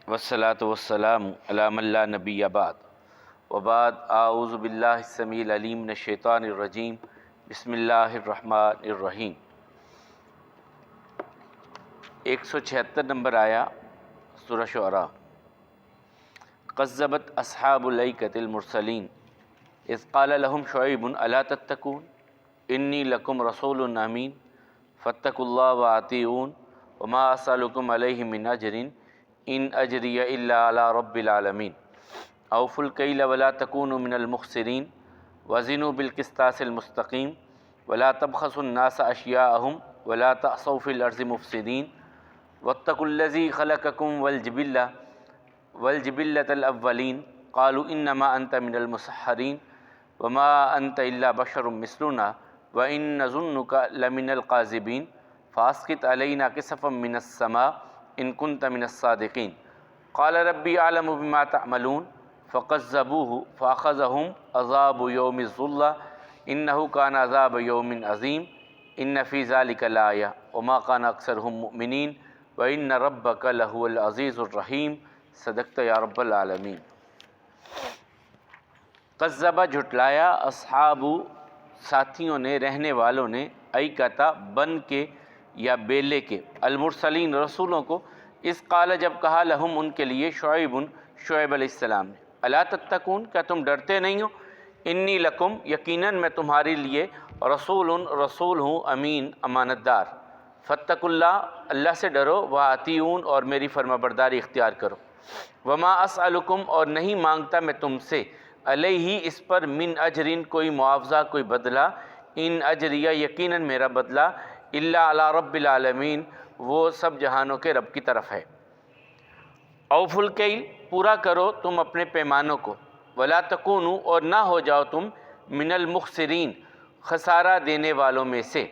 والصلاة والسلام علی من لا نبی بعد وبعد اعوذ باللہ السمیع العلیم من الشیطان الرجیم بسم اللہ الرحمن الرحیم۔ 176 نمبر آیا سورہ شعراء۔ کذبت اصحاب الایکۃ المرسلین اذ قال لهم شعیب الا تتقون انی لکم رسول امین فاتقوا اللہ واطیعون وما اسألکم علیہ من اجر ان اجری الا علی رب العالمین اوفوا الکیل ولا تکونوا من المخسرین وزنوا بالقسطاس المستقیم ولا تبخسوا الناس اشیاءهم ولا تعصوا فی الارض مفسدین واتقوا الذی خلقکم والجبلۃ الاولین قالوا انما انت من المسحرین وما انت الا بشر مثلنا وان نظنک لمن القاذبین فاسقط علینا کسفا من السماء ان كنت من الصادقین قال ربی اعلم بما تعملون فکذبوہ فاخذهم عذاب یوم الظلہ انہ کان عذاب یوم عظیم ان فی ذلک لآیہ وما کان اکثرهم مؤمنین وان ربک لہو العزیز الرحیم۔ صدقت یا رب العالمین۔ کذب جھٹلایا اصحاب ساتھیوں نے، رہنے والوں نے، ایکتا بن کے یا بیلے کے، المرسلین رسولوں کو، اس قال جب کہا لہم ان کے لیے، شعیب علیہ السلام نے، الا تتقون کیا تم ڈرتے نہیں ہو، انی لکم یقیناً میں تمہارے لیے رسول ہوں، امین امانت دار، فاتقوا اللہ اللہ سے ڈرو، واطیعون اور میری فرما برداری اختیار کرو، وما اسألکم اور نہیں مانگتا میں تم سے، علیہ اس پر، من اجرین کوئی معاوضہ کوئی بدلہ، ان اجریہ یقیناً میرا بدلہ، الا علی رب العالمین وہ سب جہانوں کے رب کی طرف ہے۔ اوفوا الکیل پورا کرو تم اپنے پیمانوں کو، ولا تکونوا اور نہ ہو جاؤ تم، من المخسرین خسارہ دینے والوں میں سے،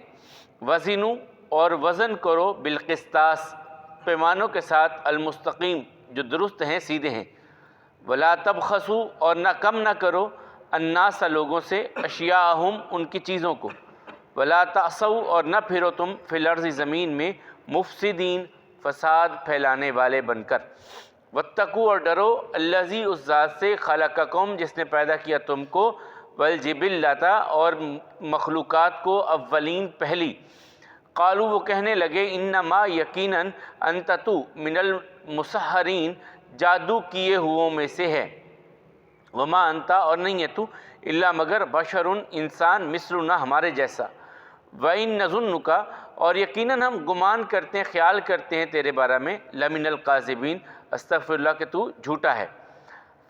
وزنوا اور وزن کرو، بالقسطاس پیمانوں کے ساتھ، المستقیم جو درست ہیں سیدھے ہیں، ولا تبخسوا اور نہ کم نہ کرو، الناس لوگوں سے، اشیاءہم ان کی چیزوں کو، ولا تعصوا اور نہ پھرو تم، فی الارض زمین میں، مفسدین فساد پھیلانے والے بن کر، واتقوا اور ڈرو، الذی اس ذات سے، خلقکم جس نے پیدا کیا تم کو، والجبلۃ اور مخلوقات کو، اولین پہلی، قالوا وہ کہنے لگے، انما یقیناً انت تو، من المسحرین جادو کیے ہوئوں میں سے ہے، وما انت اور نہیں ہے تو، الا مگر بشر انسان، مثلنا ہمارے جیسا، وَإِن نَظُنُّكَ اور یقیناً ہم گمان کرتے ہیں، خیال کرتے ہیں تیرے بارے میں، لَمِنَ الْقَاذِبِينَ استغفر اللہ کہ تو جھوٹا ہے،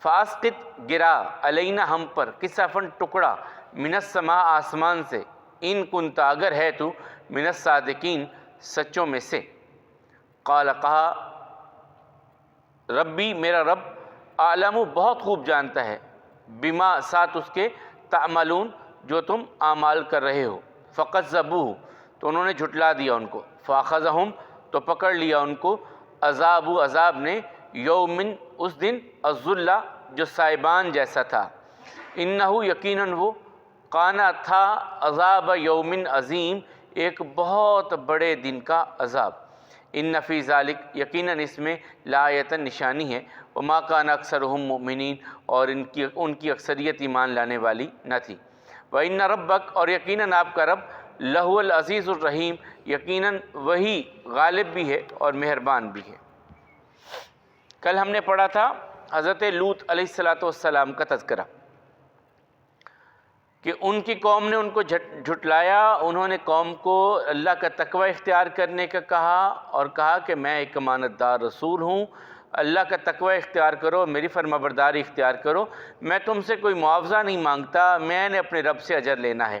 فاسقط گرا، علینا ہم پر، کسفن ٹکڑا، من السماء آسمان سے، ان کنت اگر ہے تو، من الصادقین سچوں میں سے، قال کہا، ربی میرا رب، اعلم بہت خوب جانتا ہے، بما ساتھ اس کے، تعملون جو تم اعمال کر رہے ہو، فکذبوہ تو انہوں نے جھٹلا دیا ان کو، فاخذہم تو پکڑ لیا ان کو، عذاب نے، یومن اس دن، الظلہ جو سائبان جیسا تھا، انہ یقیناً وہ، کانا تھا، عذاب یومن عظیم ایک بہت بڑے دن کا عذاب، ان فی ذالک یقیناً اس میں، لآیۃ نشانی ہے، وما کان اکثرہم مؤمنین اور ان کی اکثریت ایمان لانے والی نہ تھی، وَإِنَّ رَبَّكَ اور یقیناً آپ کا رب، لَهُوَ الْعَزِيزُ الرَّحِيمُ یقیناً وہی غالب بھی ہے اور مہربان بھی ہے۔ کل ہم نے پڑھا تھا حضرت لوط علیہ السلام کا تذکرہ، کہ ان کی قوم نے ان کو جھٹلایا، انہوں نے قوم کو اللہ کا تقوی اختیار کرنے کا کہا، اور کہا کہ میں ایک امانت دار رسول ہوں، اللہ کا تقوی اختیار کرو، میری فرما برداری اختیار کرو، میں تم سے کوئی معاوضہ نہیں مانگتا، میں نے اپنے رب سے اجر لینا ہے،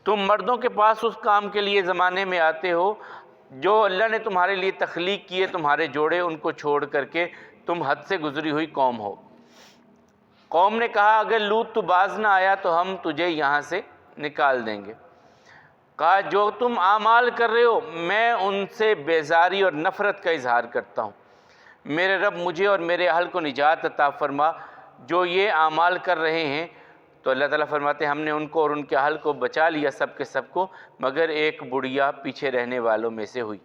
تم مردوں کے پاس اس کام کے لیے زمانے میں آتے ہو جو اللہ نے تمہارے لیے تخلیق کیے، تمہارے جوڑے، ان کو چھوڑ کر کے تم حد سے گزری ہوئی قوم ہو۔ قوم نے کہا اگر لوط تو باز نہ آیا تو ہم تجھے یہاں سے نکال دیں گے، کہا جو تم اعمال کر رہے ہو میں ان سے بیزاری اور نفرت کا اظہار کرتا ہوں، میرے رب مجھے اور میرے اہل کو نجات عطا فرما جو یہ اعمال کر رہے ہیں۔ تو اللہ تعالیٰ فرماتے ہیں ہم نے ان کو اور ان کے اہل کو بچا لیا، سب کے سب کو، مگر ایک بڑھیا پیچھے رہنے والوں میں سے ہوئی،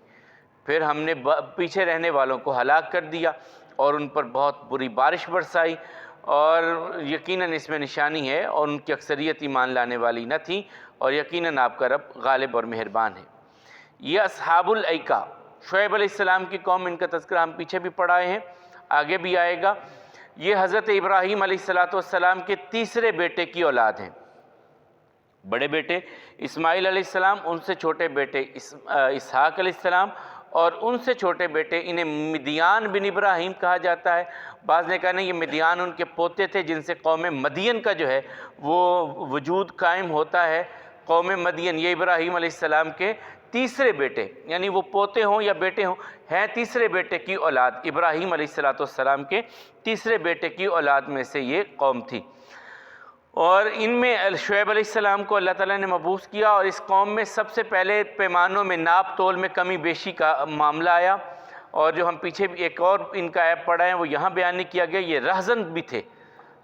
پھر ہم نے پیچھے رہنے والوں کو ہلاک کر دیا، اور ان پر بہت بری بارش برسائی، اور یقیناً اس میں نشانی ہے، اور ان کی اکثریت ایمان لانے والی نہ تھی، اور یقیناً آپ کا رب غالب اور مہربان ہے۔ یہ اصحاب الایکہ، شعیب علیہ السلام کی قوم، ان کا تذکرہ ہم پیچھے بھی پڑھائے ہیں، آگے بھی آئے گا۔ یہ حضرت ابراہیم علیہ السلام کے تیسرے بیٹے کی اولاد ہیں۔ بڑے بیٹے اسماعیل علیہ السلام، ان سے چھوٹے بیٹے اسحاق علیہ السلام، اور ان سے چھوٹے بیٹے، انہیں مدیان بن ابراہیم کہا جاتا ہے۔ بعض نے کہا نہیں، یہ مدیان ان کے پوتے تھے جن سے قوم مدین کا جو ہے وہ وجود قائم ہوتا ہے۔ قوم مدین یہ ابراہیم علیہ السلام کے تیسرے بیٹے، یعنی وہ پوتے ہوں یا بیٹے ہوں، ہیں تیسرے بیٹے کی اولاد، ابراہیم علیہ السلام کے تیسرے بیٹے کی اولاد میں سے یہ قوم تھی۔ اور ان میں شعیب علیہ السلام کو اللہ تعالیٰ نے مبعوث کیا، اور اس قوم میں سب سے پہلے پیمانوں میں ناپ تول میں کمی بیشی کا معاملہ آیا، اور جو ہم پیچھے بھی ایک اور ان کا ایپ پڑھا ہے وہ یہاں بیان نہیں کیا گیا۔ یہ رہزن بھی تھے،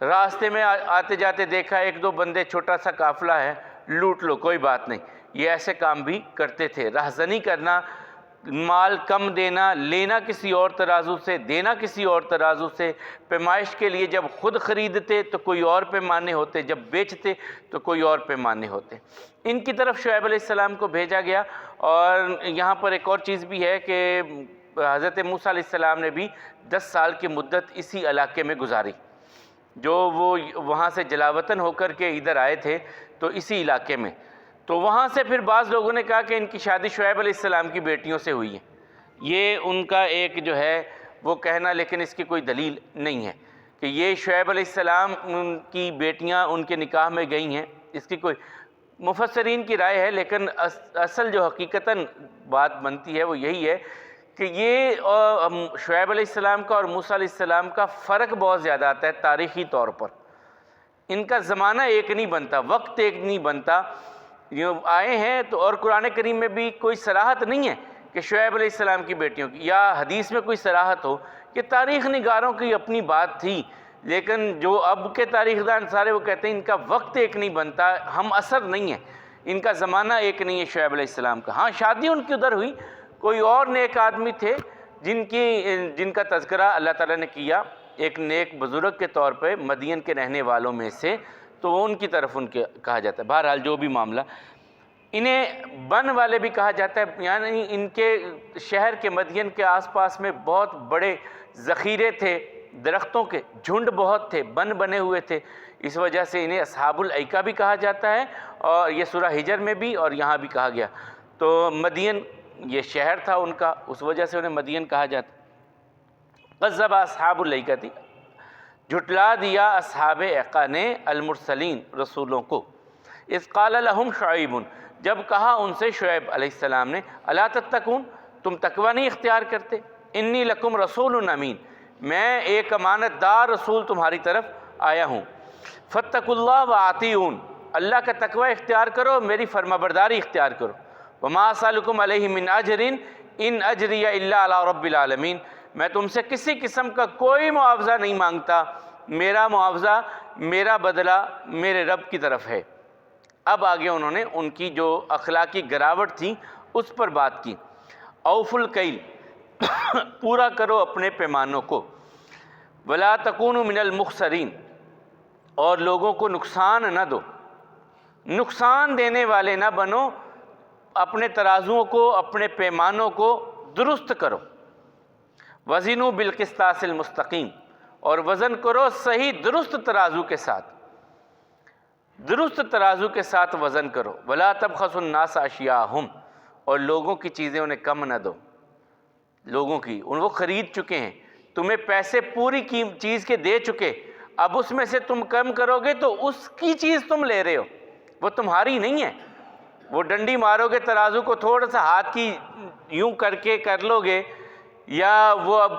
راستے میں آتے جاتے دیکھا ایک دو بندے، چھوٹا سا قافلہ ہے، لوٹ لو کوئی بات نہیں، یہ ایسے کام بھی کرتے تھے۔ رہزنی کرنا، مال کم دینا، لینا کسی اور ترازو سے، دینا کسی اور ترازو سے، پیمائش کے لیے جب خود خریدتے تو کوئی اور پیمانے ہوتے، جب بیچتے تو کوئی اور پیمانے ہوتے۔ ان کی طرف شعیب علیہ السلام کو بھیجا گیا۔ اور یہاں پر ایک اور چیز بھی ہے کہ حضرت موسیٰ علیہ السلام نے بھی 10 سال کی مدت اسی علاقے میں گزاری، جو وہ وہاں سے جلاوطن ہو کر کے ادھر آئے تھے تو اسی علاقے میں۔ تو وہاں سے پھر بعض لوگوں نے کہا کہ ان کی شادی شعیب علیہ السلام کی بیٹیوں سے ہوئی ہے، یہ ان کا ایک جو ہے وہ کہنا، لیکن اس کی کوئی دلیل نہیں ہے کہ یہ شعیب علیہ السلام کی بیٹیاں ان کے نکاح میں گئی ہیں، اس کی کوئی مفسرین کی رائے ہے، لیکن اصل جو حقیقتاً بات بنتی ہے وہ یہی ہے کہ یہ شعیب علیہ السلام کا اور موسیٰ علیہ السلام کا فرق بہت زیادہ آتا ہے تاریخی طور پر۔ ان کا زمانہ ایک نہیں بنتا، وقت ایک نہیں بنتا، یہ آئے ہیں تو، اور قرآن کریم میں بھی کوئی صراحت نہیں ہے کہ شعیب علیہ السلام کی بیٹیوں کی، یا حدیث میں کوئی صراحت ہو کہ تاریخ نگاروں کی اپنی بات تھی، لیکن جو اب کے تاریخ دان سارے وہ کہتے ہیں ان کا وقت ایک نہیں بنتا، ہم اثر نہیں ہے، ان کا زمانہ ایک نہیں ہے شعیب علیہ السلام کا۔ ہاں شادی ان کی ادھر ہوئی، کوئی اور نیک آدمی تھے جن کا تذکرہ اللہ تعالیٰ نے کیا ایک نیک بزرگ کے طور پہ مدین کے رہنے والوں میں سے، تو وہ ان کی طرف ان کے کہا جاتا ہے۔ بہرحال جو بھی معاملہ، انہیں بن والے بھی کہا جاتا ہے، یعنی ان کے شہر کے مدین کے آس پاس میں بہت بڑے ذخیرے تھے، درختوں کے جھنڈ بہت تھے، بن بنے ہوئے تھے، اس وجہ سے انہیں اصحاب الایکہ بھی کہا جاتا ہے، اور یہ سورہ ہجر میں بھی اور یہاں بھی کہا گیا۔ تو مدین یہ شہر تھا ان کا، اس وجہ سے انہیں مدین کہا جاتا۔ کذب اصحاب الایکہ تھی، جھٹلا دیا اصحاب ایکہ نے المرسلین رسولوں کو، اذ قال لہم شعیب، جب کہا ان سے شعیب علیہ السلام نے، الا تتقون، تم تقوی نہیں اختیار کرتے، انی لکم رسول امین، میں ایک امانت دار رسول تمہاری طرف آیا ہوں، فاتقوا اللہ واطیعون، اللہ کا تقوی اختیار کرو، میری فرما برداری اختیار کرو، وما اسألکم علیہ من اجر ان اجری الا علی رب العالمین، میں تم سے کسی قسم کا کوئی معاوضہ نہیں مانگتا، میرا معاوضہ، میرا بدلہ میرے رب کی طرف ہے۔ اب آگے انہوں نے ان کی جو اخلاقی گراوٹ تھی اس پر بات کی۔ اوفوا الکیل، پورا کرو اپنے پیمانوں کو، ولا تکونوا من المخسرین، اور لوگوں کو نقصان نہ دو، نقصان دینے والے نہ بنو، اپنے ترازوؤں کو، اپنے پیمانوں کو درست کرو۔ وزنوا بالقسطاس المستقیم، اور وزن کرو صحیح درست ترازو کے ساتھ، درست ترازو کے ساتھ وزن کرو۔ ولا تبخسوا الناس اشیاءہم، اور لوگوں کی چیزیں انہیں کم نہ دو، لوگوں کی وہ خرید چکے ہیں، تمہیں پیسے پوری چیز کے دے چکے، اب اس میں سے تم کم کرو گے تو اس کی چیز تم لے رہے ہو، وہ تمہاری نہیں ہے۔ وہ ڈنڈی مارو گے ترازو کو، تھوڑا سا ہاتھ کی یوں کر کے کر لو گے، یا وہ اب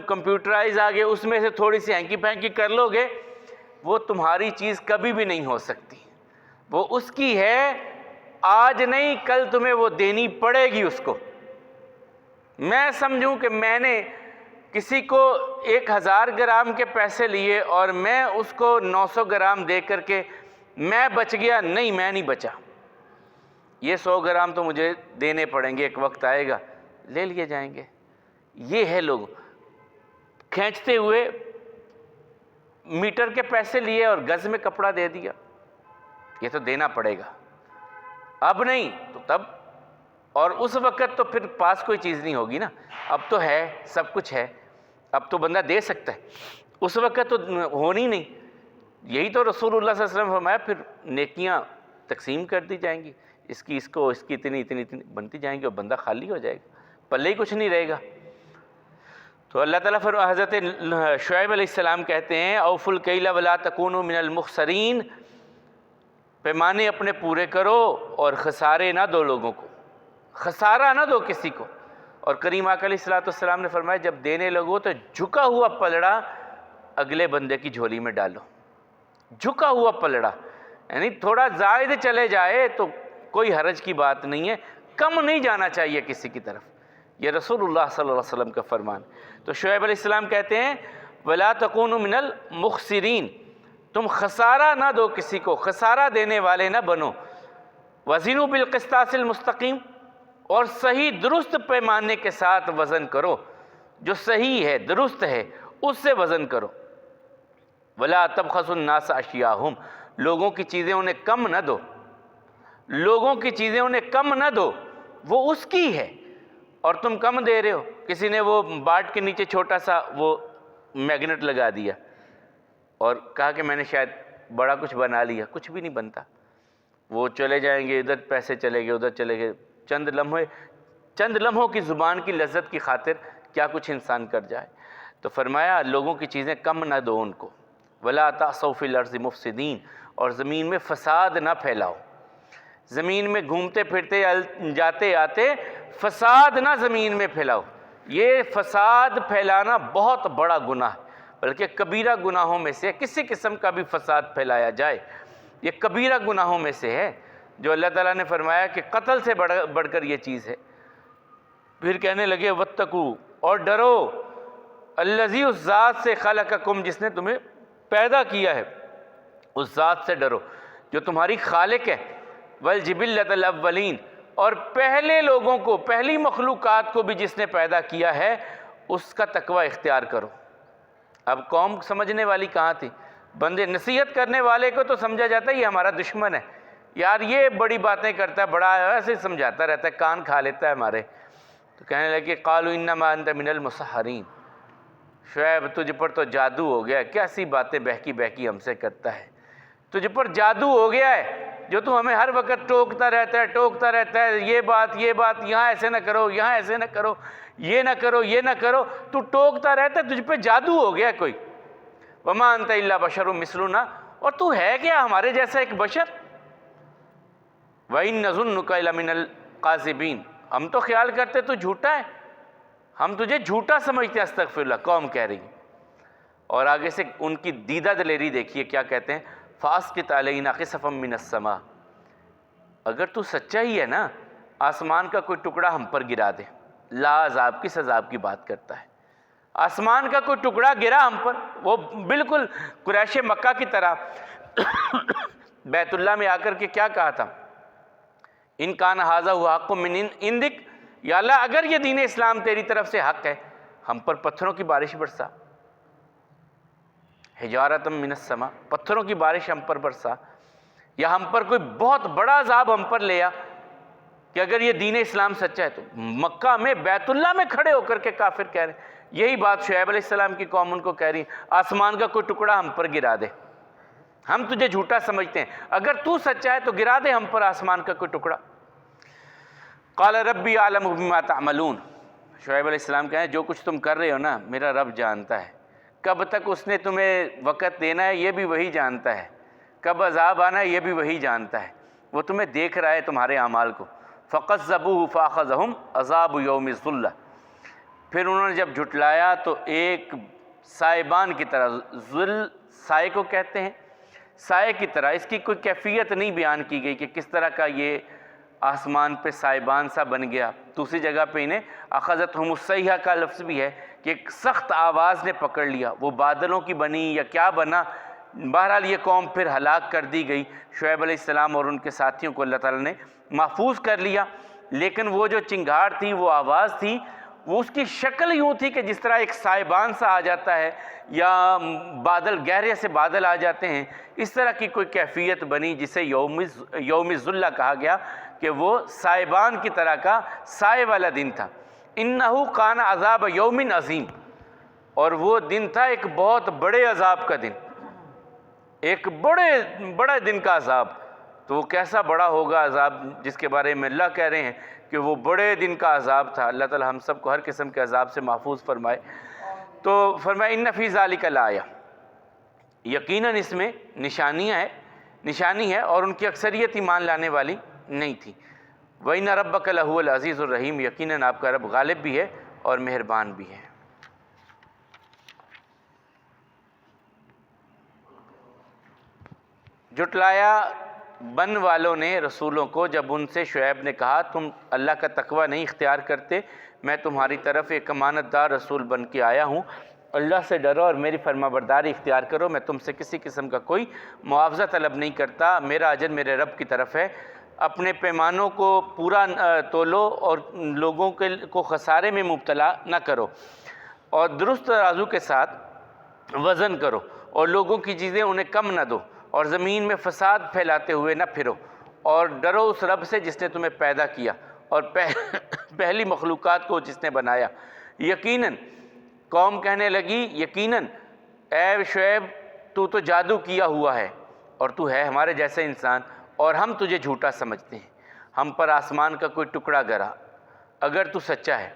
کمپیوٹرائز آ گئے اس میں سے تھوڑی سی ہینکی پھینکی کر لو گے، وہ تمہاری چیز کبھی بھی نہیں ہو سکتی، وہ اس کی ہے، آج نہیں کل تمہیں وہ دینی پڑے گی اس کو۔ میں سمجھوں کہ میں نے کسی کو 1000 گرام کے پیسے لیے اور میں اس کو 900 گرام دے کر کے میں بچ گیا، نہیں میں نہیں بچا، یہ 100 گرام تو مجھے دینے پڑیں گے، ایک وقت آئے گا لے لیے جائیں گے۔ یہ ہے لوگ کھینچتے ہوئے میٹر کے پیسے لیے اور گز میں کپڑا دے دیا، یہ تو دینا پڑے گا، اب نہیں تو تب، اور اس وقت تو پھر پاس کوئی چیز نہیں ہوگی نا، اب تو ہے، سب کچھ ہے، اب تو بندہ دے سکتا ہے، اس وقت تو ہونی نہیں۔ یہی تو رسول اللہ صلی اللہ علیہ وسلم فرمایا پھر نیکیاں تقسیم کر دی جائیں گی، اس کی اتنی بنتی جائیں گی اور بندہ خالی ہو جائے گا، پلے ہی کچھ نہیں رہے گا۔ تو اللہ تعالیٰ حضرت شعیب علیہ السلام کہتے ہیں اوفوا الکیل ولا تکونوا من المخسرین، پیمانے اپنے پورے کرو اور خسارے نہ دو لوگوں کو، خسارہ نہ دو کسی کو۔ اور کریم آقا علیہ السلام نے فرمایا جب دینے لگو تو جھکا ہوا پلڑا اگلے بندے کی جھولی میں ڈالو، جھکا ہوا پلڑا، یعنی تھوڑا زائد چلے جائے تو کوئی حرج کی بات نہیں ہے، کم نہیں جانا چاہیے کسی کی طرف، یہ رسول اللہ صلی اللہ علیہ وسلم کا فرمان۔ تو شعیب علیہ السلام کہتے ہیں وَلَا تَكُونُوا مِنَ الْمُخْسِرِينَ، تم خسارہ نہ دو کسی کو، خسارہ دینے والے نہ بنو۔ وَزِنُوا بِالْقِسْطَاسِ الْمُسْتَقِيمِ، اور صحیح درست پیمانے کے ساتھ وزن کرو، جو صحیح ہے درست ہے اس سے وزن کرو۔ وَلَا تَبْخَسُوا النَّاسَ أَشْيَاءَهُمْ، لوگوں کی چیزیں انہیں کم نہ دو، لوگوں کی چیزیں انہیں کم نہ دو، وہ اس کی ہے اور تم کم دے رہے ہو۔ کسی نے وہ باٹ کے نیچے چھوٹا سا وہ میگنیٹ لگا دیا اور کہا کہ میں نے شاید بڑا کچھ بنا لیا، کچھ بھی نہیں بنتا، وہ چلے جائیں گے، ادھر پیسے چلے گئے، ادھر چلے گئے، چند لمحوں کی زبان کی لذت کی خاطر کیا کچھ انسان کر جائے۔ تو فرمایا لوگوں کی چیزیں کم نہ دو ان کو۔ وَلَا تَعْثَوْا فِي الْأَرْضِ مُفْسِدِينَ، اور زمین میں فساد نہ پھیلاؤ، زمین میں گھومتے پھرتے جاتے آتے فساد نہ زمین میں پھیلاؤ۔ یہ فساد پھیلانا بہت بڑا گناہ ہے، بلکہ کبیرہ گناہوں میں سے، کسی قسم کا بھی فساد پھیلایا جائے یہ کبیرہ گناہوں میں سے ہے، جو اللہ تعالیٰ نے فرمایا کہ قتل سے بڑھ کر یہ چیز ہے۔ پھر کہنے لگے واتقوا، اور ڈرو، الذی، اس ذات سے، خلقکم، جس نے تمہیں پیدا کیا ہے، اس ذات سے ڈرو جو تمہاری خالق ہے، والجبلۃ الاولین، اور پہلے لوگوں کو، پہلی مخلوقات کو بھی جس نے پیدا کیا ہے اس کا تقوی اختیار کرو۔ اب قوم سمجھنے والی کہاں تھی؟ بندے نصیحت کرنے والے کو تو سمجھا جاتا ہے یہ ہمارا دشمن ہے، یار یہ بڑی باتیں کرتا ہے، بڑا ایسے سمجھاتا رہتا ہے، کان کھا لیتا ہے ہمارے۔ تو کہنے لگے قالوا انما انت من المسحرین، شعیب تجھ پر تو جادو ہو گیا ہے، کیسی باتیں بہکی بہکی ہم سے کرتا ہے، تجھ پر جادو ہو گیا ہے جو تو ہمیں ہر وقت ٹوکتا رہتا ہے، یہ بات، یہاں ایسے نہ کرو، یہاں ایسے نہ کرو، یہ نہ کرو، یہ نہ کرو، تو ٹوکتا رہتا ہے، تجھ پہ جادو ہو گیا ہے کوئی۔ وما انت الا بشر مثلنا، اور تو ہے کیا ہمارے جیسا ایک بشر۔ وَإِن نَظُنُّكَ لَمِنَ الْقَاذِبِينَ، ہم تو خیال کرتے تو جھوٹا ہے، ہم تجھے جھوٹا سمجھتے ہیں، استغفراللہ، قوم کہہ رہی ہے۔ اور آگے سے ان کی دیدہ دلیری دیکھیے کیا کہتے ہیں، فَأَسْقِطْ عَلَيْنَا كِسَفًا مِّنَ السَّمَاءِ، اگر تو سچا ہی ہے نا، آسمان کا کوئی ٹکڑا ہم پر گرا دے۔ لا عذاب، کس عذاب کی بات کرتا ہے؟ آسمان کا کوئی ٹکڑا گرا ہم پر، وہ بالکل قریش مکہ کی طرح بیت اللہ میں آ کر کے کیا کہا تھا، ان کان ھذا ھوا حق من عندک، یا اللہ اگر یہ دین اسلام تیری طرف سے حق ہے ہم پر پتھروں کی بارش برسا، حجارۃ من السماء، پتھروں کی بارش ہم پر برسا، یا ہم پر کوئی بہت بڑا عذاب ہم پر لیا کہ اگر یہ دین اسلام سچا ہے۔ تو مکہ میں بیت اللہ میں کھڑے ہو کر کے کافر کہہ رہے ہیں، یہی بات شعیب علیہ السلام کی قوم ان کو کہہ رہی ہے، آسمان کا کوئی ٹکڑا ہم پر گرا دے، ہم تجھے جھوٹا سمجھتے ہیں، اگر تو سچا ہے تو گرا دے ہم پر آسمان کا کوئی ٹکڑا۔ قال ربی اعلم بما تعملون، شعیب علیہ السلام کہیں جو کچھ تم کر رہے ہو نا میرا رب جانتا ہے، کب تک اس نے تمہیں وقت دینا ہے یہ بھی وہی جانتا ہے، کب عذاب آنا ہے یہ بھی وہی جانتا ہے، وہ تمہیں دیکھ رہا ہے تمہارے اعمال کو۔ فَقَذَّبُوهُ فَأَخَذَهُمْ عَذَابُ يَوْمِ الظُّلَّةِ، پھر انہوں نے جب جھٹلایا تو ایک سائبان کی طرح، ذل سائے کو کہتے ہیں، سائے کی طرح، اس کی کوئی کیفیت نہیں بیان کی گئی کہ کس طرح کا یہ آسمان پہ سائبان سا بن گیا۔ دوسری جگہ پہ انہیں اخذتہم الصیحہ کا لفظ بھی ہے کہ ایک سخت آواز نے پکڑ لیا، وہ بادلوں کی بنی یا کیا بنا، بہرحال یہ قوم پھر ہلاک کر دی گئی۔ شعیب علیہ السلام اور ان کے ساتھیوں کو اللہ تعالیٰ نے محفوظ کر لیا، لیکن وہ جو چنگھاڑ تھی، وہ آواز تھی، وہ اس کی شکل یوں تھی کہ جس طرح ایک سائبان سا آ جاتا ہے یا بادل گہرے سے بادل آ جاتے ہیں، اس طرح کی کوئی کیفیت بنی جسے یوم ذلہ کہا گیا کہ وہ سائبان کی طرح کا سائے والا دن تھا۔ انہو کان عذاب یوم عظیم، اور وہ دن تھا ایک بہت بڑے عذاب کا دن، ایک بڑے دن کا عذاب۔ تو وہ کیسا بڑا ہوگا عذاب جس کے بارے میں اللہ کہہ رہے ہیں کہ وہ بڑے دن کا عذاب تھا۔ اللہ تعالی ہم سب کو ہر قسم کے عذاب سے محفوظ فرمائے۔ تو فرمایا ان فی ذالک لآیہ، یقیناً اس میں نشانی ہے اور ان کی اکثریت ایمان لانے والی نہیں تھی۔ وَإِنَّ رَبَّكَ لَهُوَ الْعَزِيزُ الرَّحِيمُ، یقیناً آپ کا رب غالب بھی ہے اور مہربان بھی ہے۔ جھٹلایا بن والوں نے رسولوں کو جب ان سے شعیب نے کہا تم اللہ کا تقوی نہیں اختیار کرتے، میں تمہاری طرف ایک امانت دار رسول بن کے آیا ہوں، اللہ سے ڈرو اور میری فرما برداری اختیار کرو، میں تم سے کسی قسم کا کوئی معاوضہ طلب نہیں کرتا، میرا اجر میرے رب کی طرف ہے، اپنے پیمانوں کو پورا تولو اور لوگوں کو خسارے میں مبتلا نہ کرو، اور درست ترازو کے ساتھ وزن کرو، اور لوگوں کی چیزیں انہیں کم نہ دو، اور زمین میں فساد پھیلاتے ہوئے نہ پھرو، اور ڈرو اس رب سے جس نے تمہیں پیدا کیا اور پہلی مخلوقات کو جس نے بنایا۔ یقیناً قوم کہنے لگی یقیناً اے شعیب تو جادو کیا ہوا ہے اور تو ہے ہمارے جیسے انسان، اور ہم تجھے جھوٹا سمجھتے ہیں، ہم پر آسمان کا کوئی ٹکڑا گرا اگر تو سچا ہے۔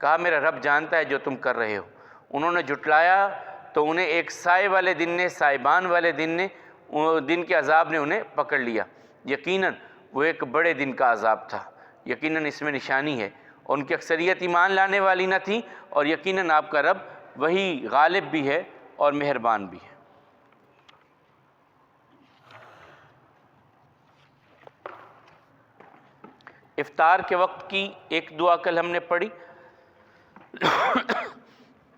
کہا میرا رب جانتا ہے جو تم کر رہے ہو۔ انہوں نے جھٹلایا تو انہیں ایک سائے والے دن نے، سائبان والے دن کے عذاب نے انہیں پکڑ لیا۔ یقیناً وہ ایک بڑے دن کا عذاب تھا، یقیناً اس میں نشانی ہے، اور ان کی اکثریت ایمان لانے والی نہ تھی، اور یقیناً آپ کا رب وہی غالب بھی ہے اور مہربان بھی ہے۔ افطار کے وقت کی ایک دعا کل ہم نے پڑھی،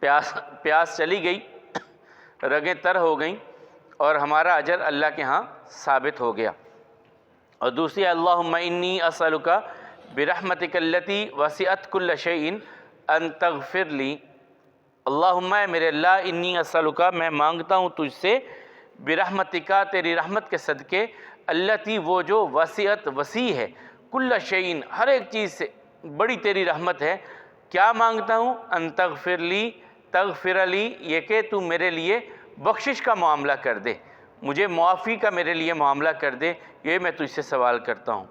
پیاس چلی گئی، رگیں تر ہو گئیں اور ہمارا اجر اللہ کے ہاں ثابت ہو گیا۔ اور دوسری اللہم انی اسألک برحمتک التی وسعت کل شیء ان تغفر لی، اللہم میرے اللہ انی اسألک میں مانگتا ہوں تجھ سے برحمتک تیری رحمت کے صدقے، التی وہ جو وسعت وسیع ہے، کل شیء ہر ایک چیز سے بڑی تیری رحمت ہے، کیا مانگتا ہوں ان تغفر لی یہ کہ تو میرے لیے بخشش کا معاملہ کر دے، مجھے معافی کا میرے لیے معاملہ کر دے، یہ میں تجھ سے سوال کرتا ہوں۔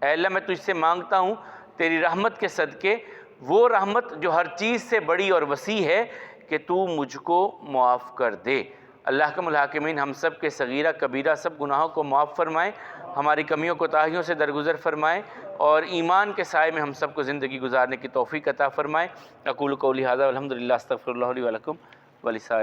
اے اللہ میں تجھ سے مانگتا ہوں تیری رحمت کے صدقے، وہ رحمت جو ہر چیز سے بڑی اور وسیع ہے، کہ تو مجھ کو معاف کر دے۔ اللہ کا الحاکمین ہم سب کے صغیرہ کبیرہ سب گناہوں کو معاف فرمائیں، ہماری کمیوں کوتاہیوں سے درگزر فرمائیں، اور ایمان کے سائے میں ہم سب کو زندگی گزارنے کی توفیق عطا فرمائیں۔ اقول قولی ھذا والحمد للہ، استغفر اللہ لی ولکم ولسائر